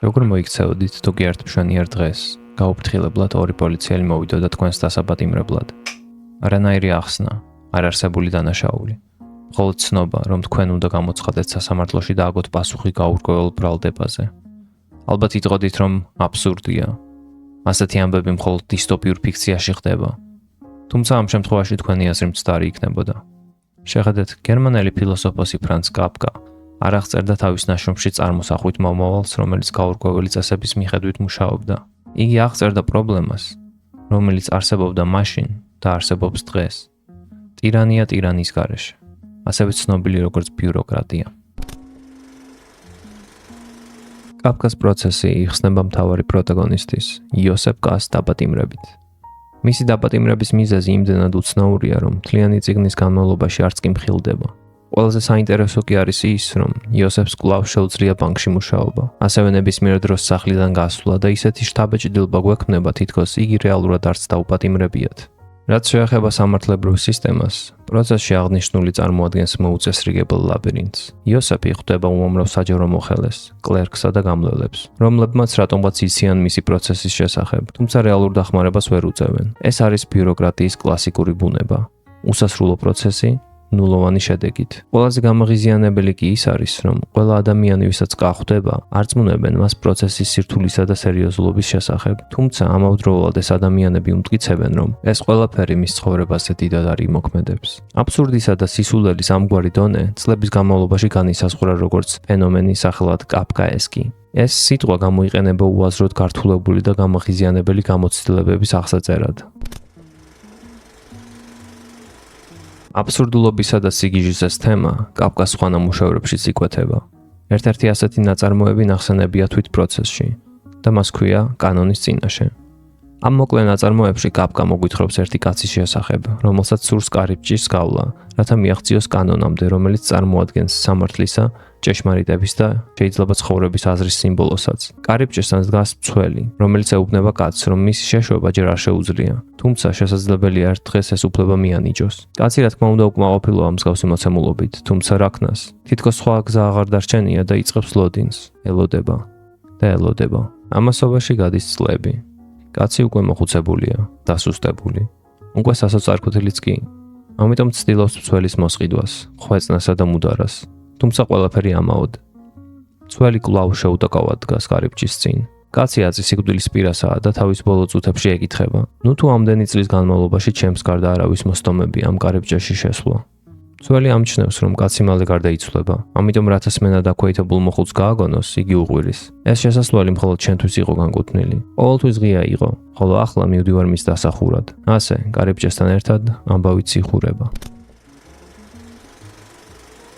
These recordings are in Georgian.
როგორ მოიქცეოდით თუ კი ერთმშვენიერ დღეს გაუფრთხილებლად ორი პოლიციელი მოვიდოდა თქვენს დასაპატიმრებლად? არანაირი ახსნა, არარსებული დანაშაული. მხოლოდ ცნობა, რომ თქვენ უნდა გამოცხადეთ სასამართლოში და აგოთ პასუხი გაურკვეველ ბრალდებაზე. ალბათ იტყოდით, რომ აბსურდია. ასეთი ამბები მხოლოდ დისტოპიურ ფიქციაში ხდება. თუმცა ამ შემთხვევაში თქვენი აზრი მცდარი იქნებოდა. შეხედეთ, გერმანელი ფილოსოფოსი ფრანც კაფკა არ აღწერდა თავის ნაშრომში წარმოსახვით მომავალს, რომელიც გაურკვეველი წესების მიხედვით მუშაობდა. იგი აღწერდა პრობლემას, რომელიც არსებობდა მაშინ და არსებობს დღეს. ტირანია ტირანის გარეშე, ასევე ცნობილი როგორც ბიუროკრატია. კაფკას პროცესი იხსნება მთავარი პროტაგონისტის, იოსებ კას დაპატიმრებით. მისი დაპატიმრების მიზეზი იმდენად უცნაურია, რომ მთლიანი წიგნის განმავლობაში არც კი მხილდება. ყველაზე საინტერესო კი არის ის, რომ იოსებს კვლავ შეუძლია ბანკში მუშაობა, ასევე ნებისმიერ დროს სახლიდან გასვლა და ისეთი შთაბეჭდილება გვექმნება, თითქოს იგი რეალურად არც დაუპატიმრებიათ. რაც შეეხება სამართლებრივ სისტემას, პროცესში აღნიშნული წარმოადგენს მოუწესრიგებელ ლაბირინთს. იოსეფი ხვდება უამრავ საჯარო მოხელეს, კლერკსა და გამლელებს, რომლებმაც რატომღაც იციან მისი პროცესის შესახებ, თუმცა რეალურ დახმარებას ვერ უწევენ. ეს არის ბიუროკრატიის კლასიკური ბუნება. უსასრულო პროცესი, ნულოვანი შედეგით. ყველაზე გამაღიზიანებელი კი ის არის, რომ ყველა ადამიანი, ვისაც გახვდება, არწმუნებენ მას პროცესის სირთულისა და სერიოზულობის შესახებ. თუმცა ამავდროულად ეს ადამიანები უმტკიცებენ, რომ ეს ყველაფერი მის ცხოვრებაზე დიდად არ იმოქმედებს. აბსურდისა და სისულელის ამგვარი დონე წლების განმავლობაში განისაზღვრა როგორც ფენომენი სახელად კაფკაესკი. ეს სიტყვა გამოიყენება უაზროდ გართულებული და გამაღიზიანებელი გამოცდილებების აღსაწერად. აბსურდულობისა და სიგიჟის ეს თემა კაფკას სხვა ნამუშევრებშიც იკვეთება. ერთ-ერთი ასეთი ნაწარმოები ნახსენებია თვით პროცესში და მას ქვია კანონის წინაშე. ამ მოკლე ნაწარმოებში კაფკა მოგვითხრობს ერთი კაცის შესახებ, რომელსაც სურს კარიბჭის გავლა, რათა მიაღწიოს კანონამდე, რომელიც წარმოადგენს სამართლისა, ჭეშმარიტების და შეიძლება ცხოვრების აზრის სიმბოლოსაც. კარიბჭისთან დგას მცველი, რომელიც ეუბნება კაცს, რომ მისი შეშვება ჯერ არ შეუძლია, თუმცა შესაძლებელია ერთ დღეს ეს უფლება მიანიჭოს. კაცი რა თქმა უნდა უკმაყოფილოა მსგავსი მოცემულობით, თუმცა რა ქნას, თითქოს სხვა გზა აღარ დარჩენია და იწყებს ლოდინს, ელოდება და ელოდება. ამასობაში გადის წლები. კაცი უკვე მოხუცებულია, დასუსტებული. უკვე სასოწარკვეთილიც კი. ამიტომ ცდილობს მცველის მოსყიდვას, ხვეწნასა და მუდარას. თუმცა ყველაფერი ამაოდ. მცველი კვლავ შეუტაკავად დგას კარიბჭის წინ. კაცი აწის სიკვდილის პირასაა და თავის ბოლო წუთებში ეკითხება: ნუ თუ ამდენი წლის განმავლობაში ჩემს გარდა არავის მოსტომები ამ კარიბჭეში შესვლა. მცველი ამჩნევს, რომ კაცი მალე გარდაიცვლება, ამიტომ რათა სმენა დაქვეითებულ მოხუცს გააგონოს, იგი უყვირის. ეს შესასვლელი მხოლოდ შენთვის იყო განკუთვნილი. ყოველთვის ღია იყო, ხოლო ახლა მივდივარ მის დასახურად. ასე, კარიბჭესთან ერთად ამბავით სიხურება.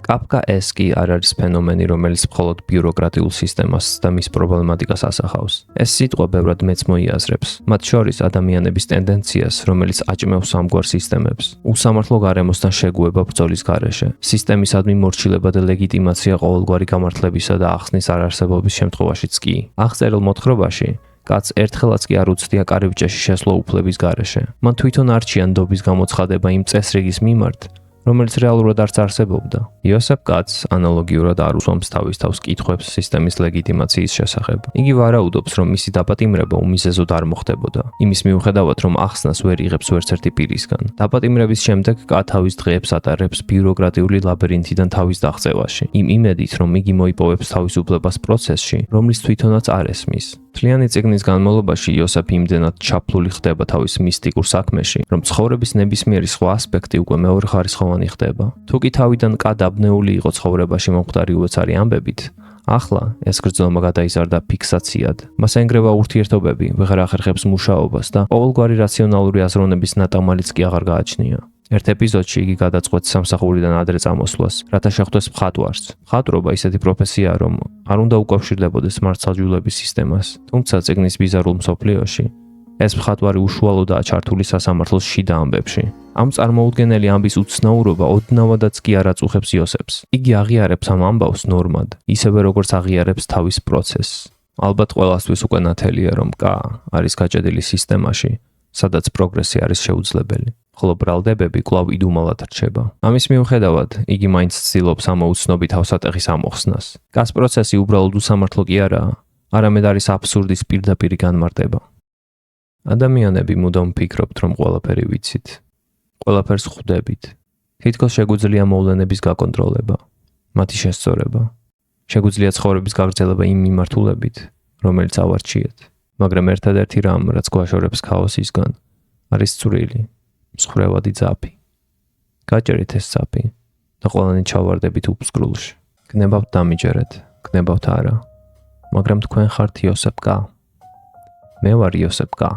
კაფკაესკი არ არის ფენომენი, რომელიც მხოლოდ ბიუროკრატიულ სისტემას და მის პრობლემატიკას ასახავს. ეს სიტყვა ბევრად მეც მოიაზრებს, მათ შორის ადამიანების ტენდენციას, რომელიც აჭმევს ამგვარ სისტემებს. უსამართლო გარემოსთან შეგუება ბრძოლის გარეშე, სისტემისადმი მორჩილება და ლეგიტიმაცია ყოველგვარი გამართლებისა და ახსნის არარსებობის შემთხვევაშიც კი. აღწერილ მოთხრობაში კაცს ერთხელაც კი არ უცდია კარიბჭეში შესვლა უფლების გარეშე. მან თვითონ არჩია ნდობის გამოცხადება იმ წესრიგის მიმართ, რომელიც რეალურად არც არსებობდა. იოსებ კაც ანალოგიურად არ უსვამს თავის თავს კითხვებს სისტემის ლეგიტიმაციის შესახებ. იგი ვარაუდობს, რომ მისი დაპატიმრება უმიზეზოდ არ მოხდებოდა, იმის მიუხედავად, რომ ახსნას ვერ იღებს ვერცერთი პირისგან. დაპატიმრების შემდეგ კა თავის დღეებს ატარებს ბიუროკრატიული ლაბირინთიდან თავის დაღწევაში, იმ იმედით, რომ იგი მოიპოვებს თავისუფლებას პროცესში, რომლის თვითონაც არ ესმის. მთლიანი წიგნის განმავლობაში იოსეფი იმდენად ჩაფლული ხდება თავის მისტიკურ საქმეში, რომ ცხოვრების ნებისმიერი სხვა ასპექტი უკვე მეორეხარისხოვანი ხდება. თუ კი თავიდან კა დაბნეული იყო ცხოვრებაში მომხდარი უეცარი ამბებით, ახლა ეს გრძნობა გადაიზარდა ფიქსაციად. მას ენგრევა ურთიერთობები, ვეღარ ახერხებს მუშაობას და ყოველგვარი რაციონალური აზროვნების ნატამალიც კი აღარ გააჩნია. ერთ ეპიზოდში იგი გადაწყვეტს სამსახურიდან ადრე წამოსვლას, რათა შეხვდეს მხატვარს. მხატვრობა ისეთი პროფესიაა, რომ არ უნდა უკავშირდებოდეს მართლმსაჯულების სისტემას, თუმცა წიგნის ბიზარულ მსოფლიოში ეს მხატვარი უშუალოდაა ჩართული სასამართლოს შიდა ამბებში. ამ წარმოუდგენელი ამბის უცნაურობა ოდნავადაც კი არ აწუხებს იოსებს. იგი აღიარებს ამ ამბავს ნორმად, ისევე როგორც აღიარებს თავის პროცესს. ალბათ ყველასთვის უკვე ნათელია, რომ კა არის გაჭედილი სისტემაში, სადაც პროგრესი არის შეუძლებელი. ხოლო ბრალდებები კვლავ იდუმალად რჩება. ამის მიუხედავად, იგი მაინც ცდილობს ამ უცნობი თავსატეხის ამოხსნას. კას პროცესი უბრალოდ უსამართლო კი არაა, არამედ არის აბსურდის პირდაპირი განმარტება. ადამიანები მუდამ ფიქრობთ, რომ ყველაფერი ვიცით. ყველაფერს ხვდებით. თითქოს შეგვიძლია მოვლენების გაკონტროლება, მათი შესწორება. შეგვიძლია ცხოვრების გაგრძელება იმ მიმართულებით, რომელიც ავარჩიეთ. მაგრამ ერთადერთი რამ, რაც გვაშორებს ქაოსისგან, არის წვრილი, მსხვერპლი ძაფი. გაჭერით ეს ძაფი და ყველანი ჩავარდებით უფსკრულში. გნებავთ დამიჯერეთ, გნებავთ არა. მაგრამ თქვენ ხართ იოსებ კა. მე ვარ იოსებ კა.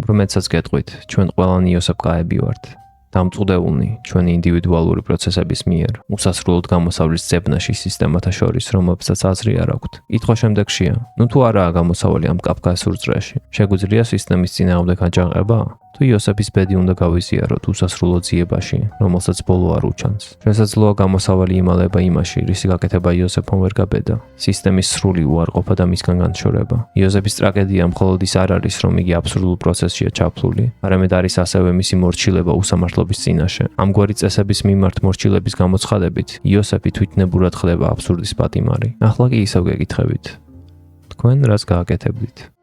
რომეცაც გეტყვით, ჩვენ ყველანი იოსებ კაები ვართ. დამწუხდებული ჩვენი ინდივიდუალური პროცესების მიერ, უსასრულოდ გამოსავლის ძებნაში სისტემათა შორის, რომლებსაც აზრი არ აქვთ. კითხვა შემდეგშია, თუ არაა გამოსავალი ამ კაფკასურ წრეში, შეგვიძლია სისტემის წინააღმდეგ აჯანყება? თუ იოსების ბედი უნდა გავიზიაროთ უსასრულო ძიებაში, რომელსაც ბოლო არ უჩანს. შესაძლოა გამოსავალი იმალება იმაში, რისი გაკეთება იოსებმა ვერ გაბედა. სისტემის სრული უარყოფა და მისგან განშორება. იოსების ტრაგედია მხოლოდ ის არ არის, რომ იგი აბსურდულ პროცესშია ჩაფლული, არამედ არის ასევე მისი მორჩილება უსამართლობის წინაშე. ამგვარი წესების მიმართ მორჩილების გამოცხადებით, იოსები თვითნებურად ხდება აბსურდის პატიმარი. ახლა კი ისევ გეკითხებით. თქვენ რას გააკეთებდით?